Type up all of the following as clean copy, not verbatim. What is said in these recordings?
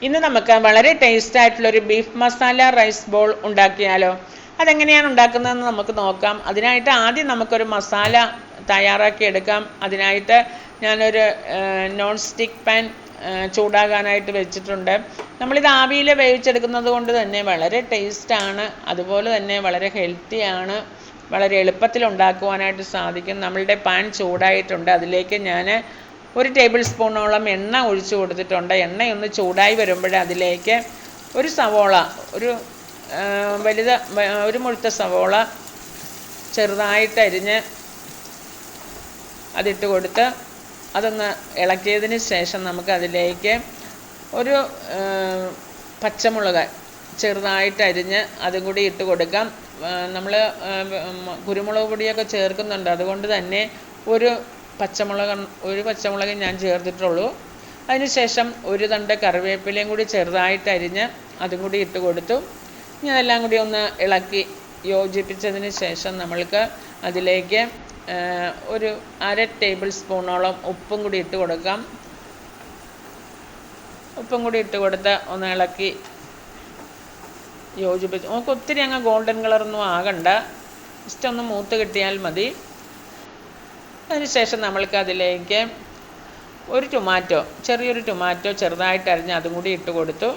ഇന്ന് നമുക്ക് വളരെ ടേസ്റ്റ് ആയിട്ടുള്ളൊരു ബീഫ് മസാല റൈസ് ബോൾ ഉണ്ടാക്കിയാലോ? അതെങ്ങനെയാണ് ഉണ്ടാക്കുന്നതെന്ന് നമുക്ക് നോക്കാം. അതിനായിട്ട് ആദ്യം നമുക്കൊരു മസാല തയ്യാറാക്കി എടുക്കാം. അതിനായിട്ട് ഞാനൊരു നോൺ സ്റ്റിക്ക് പാൻ ചൂടാകാനായിട്ട് വെച്ചിട്ടുണ്ട്. നമ്മളിത് ആവിയിൽ വേവിച്ചെടുക്കുന്നത് കൊണ്ട് തന്നെ വളരെ ടേസ്റ്റാണ്, അതുപോലെ തന്നെ വളരെ ഹെൽത്തിയാണ്, വളരെ എളുപ്പത്തിൽ ഉണ്ടാക്കുവാനായിട്ട് സാധിക്കും. നമ്മളുടെ പാൻ ചൂടായിട്ടുണ്ട്. അതിലേക്ക് ഞാൻ 1 ടേബിൾ സ്പൂണോളം എണ്ണ ഒഴിച്ചു കൊടുത്തിട്ടുണ്ട്. എണ്ണയൊന്ന് ചൂടായി വരുമ്പോൾ അതിലേക്ക് ഒരു സവോള, ഒരു മുഴുത്ത സവോള ചെറുതായിട്ട് അരിഞ്ഞ് അതിട്ട് കൊടുത്ത് അതൊന്ന് ഇളക്കിയതിന് ശേഷം നമുക്ക് അതിലേക്ക് ഒരു പച്ചമുളക് ചെറുതായിട്ട് അരിഞ്ഞ് അതും കൂടി ഇട്ട് കൊടുക്കാം. നമ്മൾ കുരുമുളക് പൊടിയൊക്കെ ചേർക്കുന്നുണ്ട്, അതുകൊണ്ട് തന്നെ ഒരു പച്ചമുളക് ഞാൻ ചേർത്തിട്ടുള്ളൂ. അതിനുശേഷം ഒരു തണ്ട് കറിവേപ്പിലയും കൂടി ചെറുതായിട്ട് അരിഞ്ഞ് അതും കൂടി ഇട്ട് കൊടുത്തു. ഇനി അതെല്ലാം കൂടി ഒന്ന് ഇളക്കി യോജിപ്പിച്ചതിന് ശേഷം നമ്മൾക്ക് അതിലേക്ക് ഒരു 1/2 ടേബിൾ സ്പൂണോളം ഉപ്പും കൂടി ഇട്ട് കൊടുക്കാം. ഉപ്പും കൂടി ഇട്ട് കൊടുത്ത് ഒന്ന് ഇളക്കി യോജിപ്പിച്ച് നമുക്ക് ഒത്തിരി അങ്ങ് ഗോൾഡൻ കളറൊന്നും ആകണ്ട, ജസ്റ്റ് ഒന്ന് മൂത്ത് കിട്ടിയാൽ മതി. അതിനുശേഷം നമ്മൾക്ക് അതിലേക്ക് ഒരു ചെറിയൊരു ടൊമാറ്റോ ചെറുതായിട്ട് അരിഞ്ഞ് അതും കൂടി ഇട്ട് കൊടുത്തു.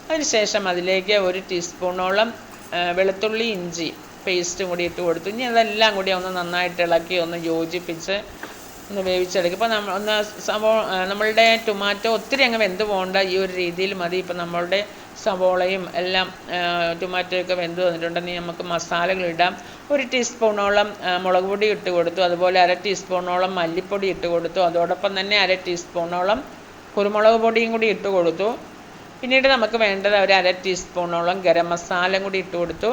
അതിനുശേഷം അതിലേക്ക് 1 ടീസ്പൂണോളം വെളുത്തുള്ളി ഇഞ്ചി പേസ്റ്റും കൂടി ഇട്ട് കൊടുത്തു. ഇനി അതെല്ലാം കൂടി ഒന്ന് നന്നായിട്ട് ഇളക്കി ഒന്ന് യോജിപ്പിച്ച് ഒന്ന് വേവിച്ചെടുക്കും. ഇപ്പോൾ നമ്മളുടെ ടൊമാറ്റോ ഒത്തിരി അങ്ങ് വെന്ത് പോകേണ്ട, ഈ ഒരു രീതിയിൽ മതി. ഇപ്പം നമ്മളുടെ സവോളയും എല്ലാം ടൊമാറ്റോയൊക്കെ വെന്ത് വന്നിട്ടുണ്ടെങ്കിൽ നമുക്ക് മസാലകൾ ഇടാം. 1 ടീസ്പൂണോളം മുളക് പൊടി ഇട്ട് കൊടുത്തു, അതുപോലെ 1/2 ടീസ്പൂണോളം മല്ലിപ്പൊടി ഇട്ട് കൊടുത്തു, അതോടൊപ്പം തന്നെ 1/2 ടീസ്പൂണോളം കുരുമുളക് പൊടിയും കൂടി ഇട്ട് കൊടുത്തു. പിന്നീട് നമുക്ക് വേണ്ടത് ഒരു 1/2 ടീസ്പൂണോളം ഗരം മസാലയും കൂടി ഇട്ട് കൊടുത്തു.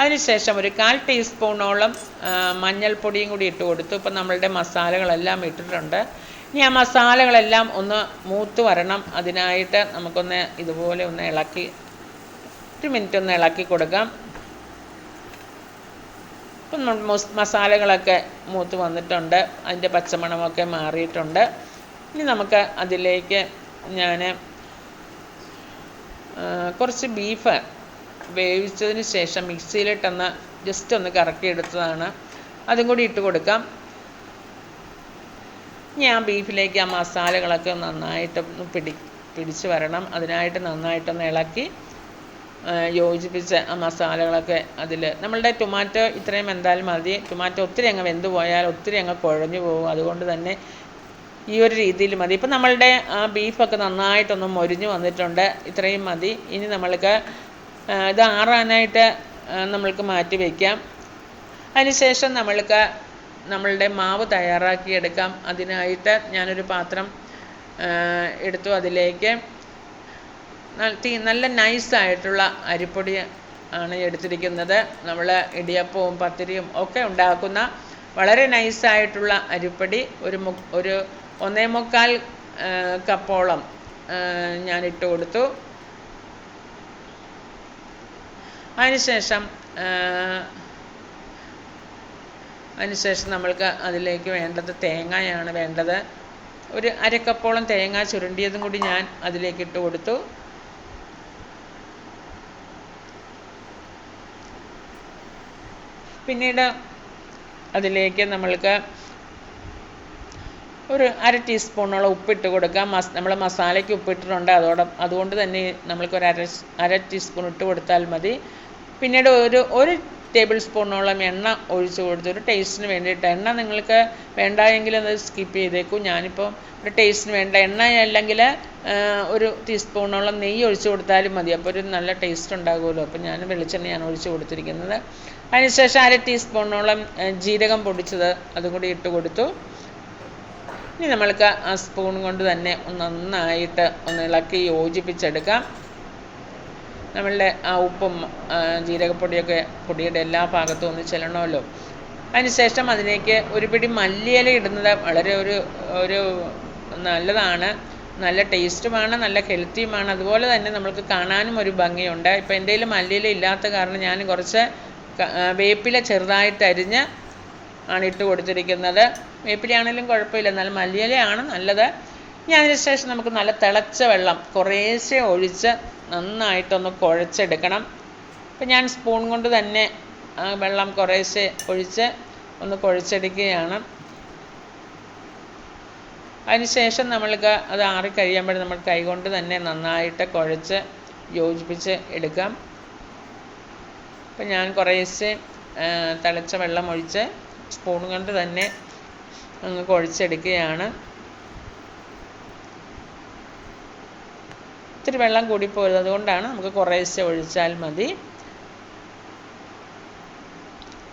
അതിനുശേഷം ഒരു 1/4 ടീസ്പൂണോളം മഞ്ഞൾപ്പൊടിയും കൂടി ഇട്ട് കൊടുത്തു. ഇപ്പം നമ്മളുടെ മസാലകളെല്ലാം ഇട്ടിട്ടുണ്ട്. ഇനി ആ മസാലകളെല്ലാം ഒന്ന് മൂത്ത് വരണം. അതിനായിട്ട് നമുക്കൊന്ന് ഇതുപോലെ ഒന്ന് ഇളക്കി 1 മിനിറ്റ് ഒന്ന് ഇളക്കി കൊടുക്കാം. ഇപ്പം മസാലകളൊക്കെ മൂത്ത് വന്നിട്ടുണ്ട്, അതിൻ്റെ പച്ചമണമൊക്കെ മാറിയിട്ടുണ്ട്. ഇനി നമുക്ക് അതിലേക്ക് ഞാൻ കുറച്ച് ബീഫ് വേവിച്ചതിന് ശേഷം മിക്സിയിലിട്ടൊന്ന് ജസ്റ്റ് ഒന്ന് കറക്കിയെടുത്തതാണ്, അതും കൂടി ഇട്ട് കൊടുക്കാം. ഇനി ആ ബീഫിലേക്ക് ആ മസാലകളൊക്കെ നന്നായിട്ട് പിടിച്ച് വരണം. അതിനായിട്ട് നന്നായിട്ടൊന്ന് ഇളക്കി യോജിപ്പിച്ച് ആ മസാലകളൊക്കെ നമ്മളുടെ ടൊമാറ്റോ ഇത്രയും വെന്താൽ മതി. ടൊമാറ്റോ ഒത്തിരി അങ്ങ് വെന്ത് പോയാൽ ഒത്തിരി അങ്ങ് കുഴഞ്ഞു പോകും, അതുകൊണ്ട് തന്നെ ഈ ഒരു രീതിയിൽ മതി. ഇപ്പം നമ്മളുടെ ആ ബീഫൊക്കെ നന്നായിട്ടൊന്ന് മൊരിഞ്ഞ് വന്നിട്ടുണ്ട്, ഇത്രയും മതി. ഇനി നമ്മൾക്ക് ഇത് ആറാനായിട്ട് നമ്മൾക്ക് മാറ്റി വയ്ക്കാം. അതിനുശേഷം നമ്മളുടെ മാവ് തയ്യാറാക്കിയെടുക്കാം. അതിനായിട്ട് ഞാനൊരു പാത്രം എടുത്തു. അതിലേക്ക് നല്ല നൈസായിട്ടുള്ള അരിപ്പൊടി ആണ് എടുത്തിരിക്കുന്നത്. നമ്മൾ ഇടിയപ്പവും പത്തിരിയും ഒക്കെ ഉണ്ടാക്കുന്ന വളരെ നൈസായിട്ടുള്ള അരിപ്പൊടി ഒരു 1.25 കപ്പോളം ഞാൻ ഇട്ട് കൊടുത്തു. അതിനുശേഷം നമ്മൾക്ക് അതിലേക്ക് വേണ്ടത് തേങ്ങയാണ് വേണ്ടത്. ഒരു 1/2 കപ്പോളം തേങ്ങ ചുരുണ്ടിയതും കൂടി ഞാൻ അതിലേക്ക് ഇട്ട് കൊടുത്തു. പിന്നീട് അതിലേക്ക് നമ്മൾക്ക് ഒരു 1/2 ടീസ്പൂണോളം ഉപ്പിട്ട് കൊടുക്കാം. നമ്മൾ മസാലയ്ക്ക് ഉപ്പിട്ടിട്ടുണ്ട്, അതുകൊണ്ട് തന്നെ നമ്മൾക്കൊരു 1/2 ടീസ്പൂൺ ഇട്ട് കൊടുത്താൽ മതി. പിന്നീട് ഒരു ടേബിൾ സ്പൂണോളം എണ്ണ ഒഴിച്ച് കൊടുത്തു, ഒരു ടേസ്റ്റിന് വേണ്ടിയിട്ട്. എണ്ണ നിങ്ങൾക്ക് വേണ്ട എങ്കിൽ അത് സ്കിപ്പ് ചെയ്തേക്കും. ഞാനിപ്പോൾ ഒരു ടേസ്റ്റിന് വേണ്ട എണ്ണ അല്ലെങ്കിൽ ഒരു ടീസ്പൂണോളം നെയ്യ് ഒഴിച്ച് കൊടുത്താലും മതി, അപ്പോൾ ഒരു നല്ല ടേസ്റ്റ് ഉണ്ടാകുമല്ലോ. അപ്പോൾ ഞാൻ വെളിച്ചെണ്ണയാണ് ഒഴിച്ച് കൊടുത്തിരിക്കുന്നത്. അതിനുശേഷം 1/2 ടീസ്പൂണോളം ജീരകം പൊടിച്ചത് അതും കൂടി ഇട്ട് കൊടുത്തു. ഇനി നമ്മൾക്ക് ആ സ്പൂൺ കൊണ്ട് തന്നെ നന്നായിട്ട് ഒന്ന് ഇളക്കി യോജിപ്പിച്ചെടുക്കാം. നമ്മളുടെ ആ ഉപ്പും പൊടിയുടെ എല്ലാ ഭാഗത്തും ഒന്ന് ചെല്ലണമല്ലോ. അതിനുശേഷം അതിലേക്ക് ഒരു പിടി മല്ലിയില ഇടുന്നത് വളരെ ഒരു നല്ലതാണ്, നല്ല ടേസ്റ്റുമാണ്, നല്ല ഹെൽത്തിയുമാണ്. അതുപോലെ തന്നെ നമ്മൾക്ക് കാണാനും ഒരു ഭംഗിയുണ്ട്. ഇപ്പം എൻ്റെ കയ്യിൽ മല്ലിയില ഇല്ലാത്ത കാരണം ഞാൻ കുറച്ച് വേപ്പില ചെറുതായിട്ട് അരിഞ്ഞ് ആണ് ഇട്ട് കൊടുത്തിരിക്കുന്നത്. വേപ്പിലയാണെങ്കിലും കുഴപ്പമില്ല, എന്നാലും മല്ലിയിലയാണ് നല്ലത്. ഇനി അതിനുശേഷം നമുക്ക് നല്ല തിളച്ച വെള്ളം കുറേശ്ശെ ഒഴിച്ച് നന്നായിട്ടൊന്ന് കുഴച്ചെടുക്കണം. അപ്പം ഞാൻ സ്പൂൺ കൊണ്ട് തന്നെ വെള്ളം കുറേശ്ശെ ഒഴിച്ച് ഒന്ന് കുഴച്ചെടുക്കുകയാണ്. അതിനുശേഷം നമ്മൾക്ക് അത് ആറിക്കഴിയുമ്പോൾ നമ്മൾ കൈകൊണ്ട് തന്നെ നന്നായിട്ട് കുഴച്ച് യോജിപ്പിച്ച് എടുക്കാം. അപ്പം ഞാൻ കുറേശ്ശെ തിളച്ച വെള്ളം ഒഴിച്ച് സ്പൂൺ കൊണ്ട് തന്നെ അങ്ങ് കുഴച്ചെടുക്കുകയാണ്. ഇത്തിരി വെള്ളം കൂടിപ്പോയത്, അതുകൊണ്ടാണ് നമുക്ക് കുറേശ്ശെ ഒഴിച്ചാൽ മതി.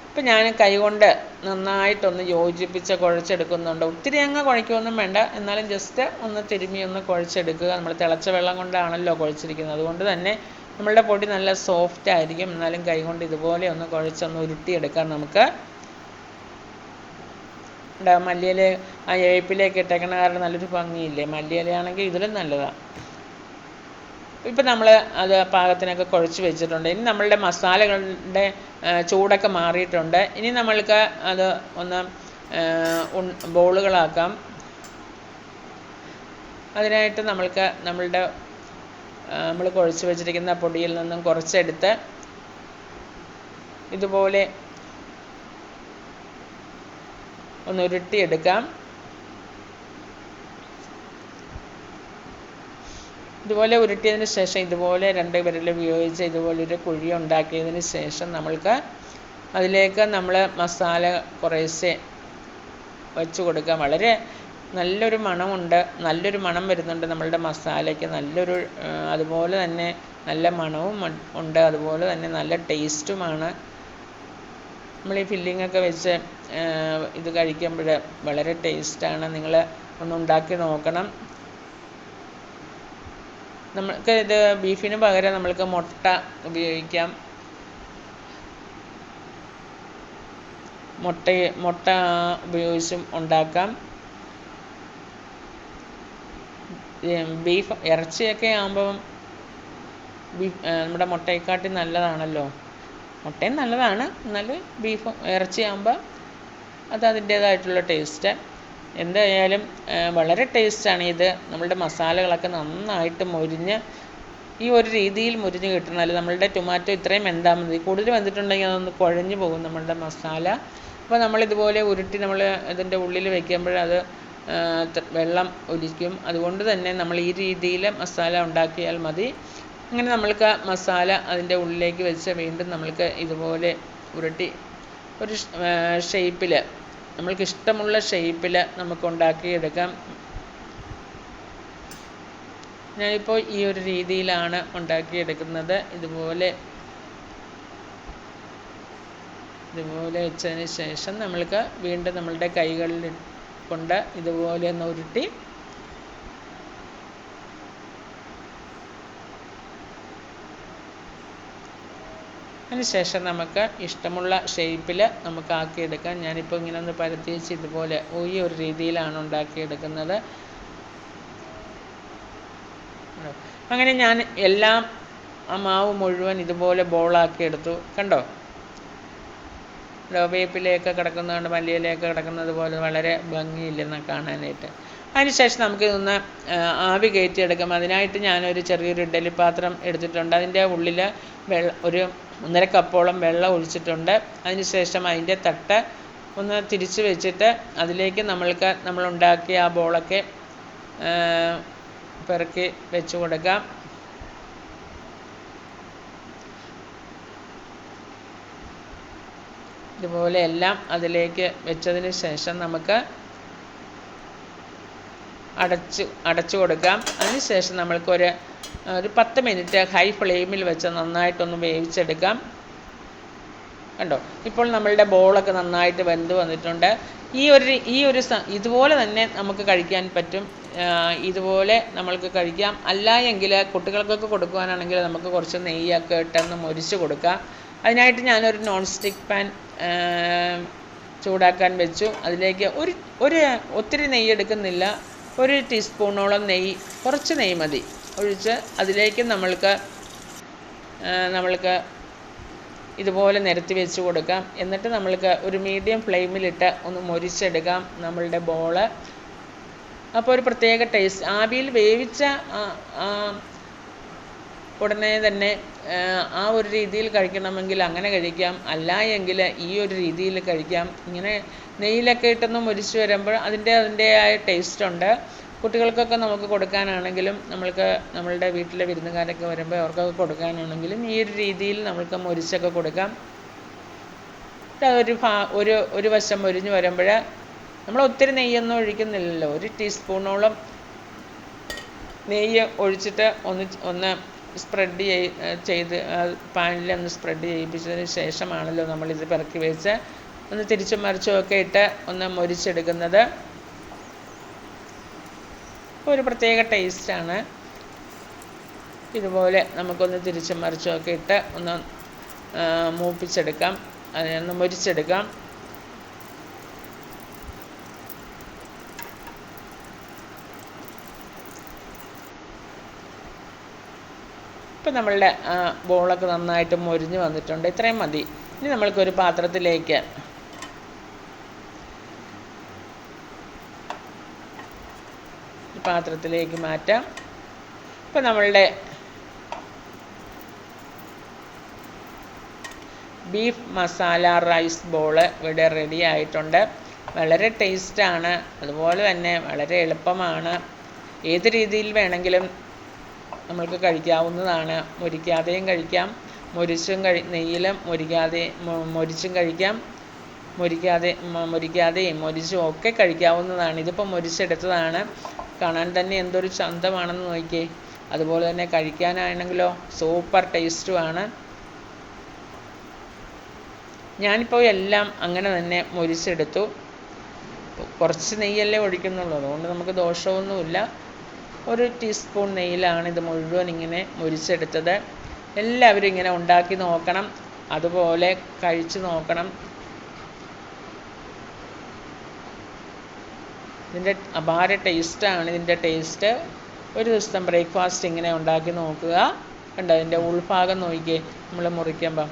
ഇപ്പം ഞാൻ കൈകൊണ്ട് നന്നായിട്ടൊന്ന് യോജിപ്പിച്ച് കുഴച്ചെടുക്കുന്നുണ്ട്. ഒത്തിരി അങ്ങ് കുഴയ്ക്കൊന്നും വേണ്ട, എന്നാലും ജസ്റ്റ് ഒന്ന് തിരുമ്മി ഒന്ന് കുഴച്ചെടുക്കുക. നമ്മൾ തിളച്ച വെള്ളം കൊണ്ടാണല്ലോ കുഴച്ചിരിക്കുന്നത്, അതുകൊണ്ട് തന്നെ നമ്മളുടെ പൊടി നല്ല സോഫ്റ്റ് ആയിരിക്കും. എന്നാലും കൈകൊണ്ട് ഇതുപോലെ ഒന്ന് കുഴച്ചൊന്ന് ഉരുട്ടിയെടുക്കാം. നമുക്ക് മല്ലിയില ആ വേപ്പിലയൊക്കെ ഇട്ടേക്കണ കാരണം നല്ലൊരു ഭംഗിയില്ലേ. മല്ലിയിലയാണെങ്കിൽ ഇതിലും നല്ലതാണ്. ഇപ്പം നമ്മൾ അത് പാകത്തിനൊക്കെ കുഴച്ച് വെച്ചിട്ടുണ്ട്. ഇനി നമ്മളുടെ മസാലകളുടെ ചൂടൊക്കെ മാറിയിട്ടുണ്ട്. ഇനി നമ്മൾക്ക് അത് ഒന്ന് ബോളുകളാക്കാം. അതിനായിട്ട് നമ്മൾ കുഴച്ച് വെച്ചിരിക്കുന്ന പൊടിയിൽ നിന്നും കുറച്ചെടുത്ത് ഇതുപോലെ ഒന്ന് ഉരുട്ടിയെടുക്കാം. ഇതുപോലെ ഉരുട്ടിയതിന് ശേഷം ഇതുപോലെ 2 വിരൽ ഉപയോഗിച്ച് ഇതുപോലൊരു കുഴി ഉണ്ടാക്കിയതിന് ശേഷം നമ്മൾക്ക് അതിലേക്ക് നമ്മൾ മസാല കുറേശ്ശെ വെച്ച് കൊടുക്കാം. വളരെ നല്ലൊരു മണമുണ്ട്, നല്ലൊരു മണം വരുന്നുണ്ട് നമ്മളുടെ മസാലയ്ക്ക്. അതുപോലെ തന്നെ നല്ല മണവും ഉണ്ട്, അതുപോലെ തന്നെ നല്ല ടേസ്റ്റുമാണ്. നമ്മൾ ഈ ഫില്ലിങ്ങൊക്കെ വെച്ച് ഇത് കഴിക്കുമ്പോൾ വളരെ ടേസ്റ്റാണ്. നിങ്ങൾ ഒന്ന് ഉണ്ടാക്കി നോക്കണം. നമ്മൾക്ക് ഇത് ബീഫിന് പകരം നമ്മൾക്ക് മുട്ട ഉപയോഗിക്കാം. മുട്ട ഉപയോഗിച്ചും ഉണ്ടാക്കാം. ഇറച്ചിയൊക്കെ ആകുമ്പം നമ്മുടെ മുട്ടയെക്കാട്ടി നല്ലതാണല്ലോ. മുട്ടയും നല്ലതാണ്, എന്നാലും ഇറച്ചിയാകുമ്പോൾ അത് അതിൻ്റേതായിട്ടുള്ള ടേസ്റ്റ്. എന്തായാലും വളരെ ടേസ്റ്റാണ് ഇത്. നമ്മളുടെ മസാലകളൊക്കെ നന്നായിട്ട് മൊരിഞ്ഞ് ഈ ഒരു രീതിയിൽ മുരിഞ്ഞ് കിട്ടണം. നമ്മളുടെ ടൊമാറ്റോ ഇത്രയും വെന്താൽ മതി. കൂടുതൽ വെന്തിട്ടുണ്ടെങ്കിൽ അതൊന്ന് കുഴഞ്ഞു പോകും നമ്മളുടെ മസാല. അപ്പോൾ നമ്മളിതുപോലെ ഉരുട്ടി നമ്മൾ ഇതിൻ്റെ ഉള്ളിൽ വയ്ക്കുമ്പോൾ അത് വെള്ളം ഒലിക്കും. അതുകൊണ്ട് തന്നെ നമ്മൾ ഈ രീതിയിൽ മസാല ഉണ്ടാക്കിയാൽ മതി. അങ്ങനെ നമ്മൾക്ക് മസാല അതിൻ്റെ ഉള്ളിലേക്ക് വെച്ച് വീണ്ടും നമ്മൾക്ക് ഇതുപോലെ ഉരുട്ടി ഒരു ഷേപ്പിൽ, നമ്മൾക്ക് ഇഷ്ടമുള്ള ഷേപ്പിൽ നമുക്ക് ഉണ്ടാക്കിയെടുക്കാം. ഞാനിപ്പോൾ ഈ ഒരു രീതിയിലാണ് ഉണ്ടാക്കിയെടുക്കുന്നത്. ഇതുപോലെ വെച്ചതിന് ശേഷം നമ്മൾക്ക് വീണ്ടും നമ്മളുടെ കൈകളിൽ കൊണ്ട് ഇതുപോലെ ഒന്ന് ഉരുട്ടി അതിനുശേഷം നമുക്ക് ഇഷ്ടമുള്ള ഷേപ്പിൽ നമുക്ക് ആക്കിയെടുക്കാം. ഞാനിപ്പോൾ ഇങ്ങനെ ഒന്ന് പരത്തി വെച്ച് ഇതുപോലെ ഈ ഒരു രീതിയിലാണ് ഉണ്ടാക്കിയെടുക്കുന്നത്. അങ്ങനെ ഞാൻ എല്ലാം ആ മാവ് മുഴുവൻ ഇതുപോലെ ബോളാക്കിയെടുത്തു. കണ്ടോ, വേപ്പിലയൊക്കെ കിടക്കുന്നതുകൊണ്ട് മല്ലിയിലയൊക്കെ കിടക്കുന്നത് പോലെ വളരെ ഭംഗിയില്ലെന്ന് കാണാനായിട്ട്. അതിനുശേഷം നമുക്കിതൊന്ന് ആവി കയറ്റിയെടുക്കാം. അതിനായിട്ട് ഞാനൊരു ചെറിയൊരു ഇഡ്ഡലി പാത്രം എടുത്തിട്ടുണ്ട്. അതിൻ്റെ ഉള്ളിൽ ഒരു 1.5 കപ്പോളം വെള്ളം ഒഴിച്ചിട്ടുണ്ട്. അതിനുശേഷം അതിൻ്റെ തട്ട് ഒന്ന് തിരിച്ച് വെച്ചിട്ട് അതിലേക്ക് നമ്മളുണ്ടാക്കിയ ആ ബോളൊക്കെ പെറുക്കി വെച്ച് കൊടുക്കാം. ഇതുപോലെ എല്ലാം അതിലേക്ക് വെച്ചതിന് ശേഷം നമുക്ക് അടച്ചു കൊടുക്കാം. അതിനുശേഷം നമ്മൾക്കൊരു 10 മിനിറ്റ് ഹൈ ഫ്ലെയിമിൽ വെച്ച് നന്നായിട്ടൊന്ന് വേവിച്ചെടുക്കാം. കണ്ടോ, ഇപ്പോൾ നമ്മളുടെ ബോളൊക്കെ നന്നായിട്ട് വെന്ത് വന്നിട്ടുണ്ട്. ഇതുപോലെ തന്നെ നമുക്ക് കഴിക്കാൻ പറ്റും. ഇതുപോലെ നമ്മൾക്ക് കഴിക്കാം. അല്ല എങ്കിൽ കുട്ടികൾക്കൊക്കെ കൊടുക്കുവാനാണെങ്കിൽ നമുക്ക് കുറച്ച് നെയ്യൊക്കെ ഇട്ടൊന്ന് മൊരിച്ച് കൊടുക്കാം. അതിനായിട്ട് ഞാനൊരു നോൺ സ്റ്റിക്ക് പാൻ ചൂടാക്കാൻ വെച്ചു. അതിലേക്ക് ഒത്തിരി നെയ്യ് എടുക്കുന്നില്ല, 1 ടീസ്പൂണോളം നെയ്യ്, കുറച്ച് നെയ്യ് മതി ഒഴിച്ച് അതിലേക്ക് നമ്മൾക്ക് ഇതുപോലെ നിരത്തി വെച്ച് കൊടുക്കാം. എന്നിട്ട് നമ്മൾക്ക് ഒരു മീഡിയം ഫ്ലെയിമിലിട്ട് ഒന്ന് മൊരിച്ചെടുക്കാം നമ്മളുടെ ബോള്. അപ്പോൾ ഒരു പ്രത്യേക ടേസ്റ്റ്. ആവിയിൽ വേവിച്ച ഉടനെ തന്നെ ആ ഒരു രീതിയിൽ കഴിക്കണമെങ്കിൽ അങ്ങനെ കഴിക്കാം, അല്ല എങ്കിൽ ഈ ഒരു രീതിയിൽ കഴിക്കാം. ഇങ്ങനെ നെയ്യിലൊക്കെ ഇട്ടൊന്ന് മുരിച്ച് വരുമ്പോൾ അതിൻ്റെതായ ടേസ്റ്റുണ്ട്. കുട്ടികൾക്കൊക്കെ നമുക്ക് കൊടുക്കാനാണെങ്കിലും നമ്മളുടെ വീട്ടിലെ വിരുന്നുകാരൊക്കെ വരുമ്പോൾ അവർക്കൊക്കെ കൊടുക്കാനാണെങ്കിലും ഈ ഒരു രീതിയിൽ നമുക്ക് മുരിച്ചൊക്കെ കൊടുക്കാം. ഒരു വശം മുരിഞ്ഞ് വരുമ്പോൾ നമ്മൾ ഒത്തിരി നെയ്യൊന്നും ഒഴിക്കുന്നില്ലല്ലോ. 1 ടീസ്പൂണോളം നെയ്യ് ഒഴിച്ചിട്ട് ഒന്ന് സ്പ്രെഡ് ചെയ്ത് പാനിലൊന്ന് സ്പ്രെഡ് ചെയ്യിപ്പിച്ചതിന് ശേഷമാണല്ലോ നമ്മളിത് പിറക്കി വെച്ച് ഒന്ന് തിരിച്ചും മറിച്ചുമൊക്കെ ഇട്ട് ഒന്ന് മുരിച്ചെടുക്കുന്നത്. ഒരു പ്രത്യേക ടേസ്റ്റാണ്. ഇതുപോലെ നമുക്കൊന്ന് തിരിച്ചും മറിച്ചുമൊക്കെ ഇട്ട് ഒന്ന് മൂപ്പിച്ചെടുക്കാം, അതിനൊന്ന് മുരിച്ചെടുക്കാം. ഇപ്പം നമ്മളുടെ ബോളൊക്കെ നന്നായിട്ട് മൊരിഞ്ഞ് വന്നിട്ടുണ്ട്. ഇത്രയും മതി. ഇനി നമ്മൾക്കൊരു പാത്രത്തിലേക്ക് മാറ്റാം. ഇപ്പം നമ്മളുടെ ബീഫ് മസാല റൈസ് ബോൾ ഇവിടെ റെഡി ആയിട്ടുണ്ട്. വളരെ ടേസ്റ്റാണ്, അതുപോലെ തന്നെ വളരെ എളുപ്പമാണ്. ഏത് രീതിയിൽ വേണമെങ്കിലും നമ്മൾക്ക് കഴിക്കാവുന്നതാണ്. മുരിക്കാതെയും കഴിക്കാം, നെയ്യിലും മൊരിച്ചും കഴിക്കാം, മുരിക്കാതെയും മൊരിച്ചും ഒക്കെ കഴിക്കാവുന്നതാണ്. ഇതിപ്പോൾ മൊരിച്ചെടുത്തതാണ്. കാണാൻ തന്നെ എന്തൊരു ചന്തമാണെന്ന് നോക്കിയേ. അതുപോലെ തന്നെ കഴിക്കാനാണെങ്കിലോ സൂപ്പർ ടേസ്റ്റുമാണ്. ഞാനിപ്പോൾ എല്ലാം അങ്ങനെ തന്നെ മൊരിച്ചെടുത്തു. കുറച്ച് നെയ്യല്ലേ ഒഴിക്കുന്നുള്ളൂ, അതുകൊണ്ട് നമുക്ക് ദോഷമൊന്നുമില്ല. 1 ടീസ്പൂൺ നെയ്യിലാണ് ഇത് മുഴുവൻ ഇങ്ങനെ മൊരിച്ചെടുത്തത്. എല്ലാവരും ഇങ്ങനെ ഉണ്ടാക്കി നോക്കണം, അതുപോലെ കഴിച്ച് നോക്കണം. ഇതിൻ്റെ അപാര ടേസ്റ്റാണ്. ഇതിൻ്റെ ടേസ്റ്റ് ഒരു ദിവസം ബ്രേക്ക്ഫാസ്റ്റ് ഇങ്ങനെ ഉണ്ടാക്കി നോക്കുക. കണ്ടോ, അതിൻ്റെ ഉൾഭാഗം നോക്കിയേ നമ്മൾ മുറിക്കുമ്പം